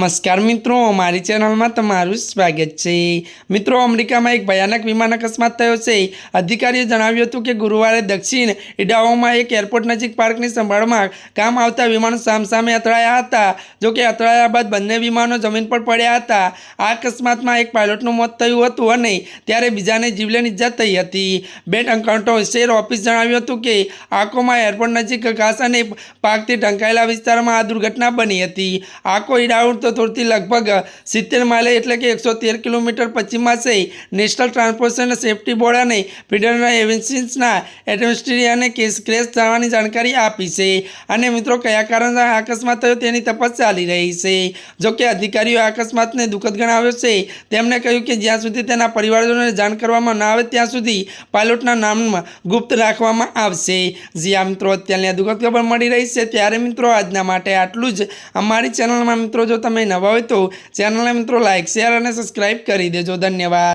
नमस्कार मित्रों, अमारी चेनल में तमारुं स्वागत है। मित्रों, अमेरिका में एक भयानक विमान अकस्मात थयो छे। अधिकारीओए जणाव्युं हतुं के गुरुवारे दक्षिण इडाहोमां एक एरपोर्ट नजीक पार्कनी संभाळमां काम आवता विमानो सामसामे अतळाया हता। जो कि अतळाया बाद बंने विमानो जमीन पर पड्या हता। आ अकस्मातमां एक पायलटनुं मोत थयुं हतुं अने त्यारे बीजाने जीवलेण इजा थई हती। बेट कंट्रोल ऑफिस जणाव्युं हतुं के आकोमा एरपोर्ट नजीक घास अने पाकथी ढंकाયેલા विस्तारमां आ दुर्घटना बनी हती। आको इडाहो तो लगभग 70 माइल एटले कि 113 किलोमीटर पश्चिम में से नेशनल ट्रांसपोर्टेशन सेफ्टी बोर्ड और फेडरल एविएशनना एडमिनिस्ट्रेटरे क्रेश थवानी जानकारी आपी है। और मित्रों, कया कारण अकस्मात थयो तेनी तपास चाली रही है। जो कि अधिकारीओ अकस्मात ने दुखद गणाव्यो छे। तेमणे कह्युं कि ज्यां सुधी तेना परिवारजनोने जाण करवामां न आवे त्यां सुधी पायलटना नाम गुप्त राखवामां आवशे। जी हाँ मित्रों, अत्यारनी आ दुखद खबर मळी रही है। त्यारे मित्रों, आजना माटे आटलुं ज। अमारी चेनल में मित्रों जो तमे नवा हो तो चैनल ने मित्रों लाइक शेयर और सब्सक्राइब कर दीजिए। धन्यवाद।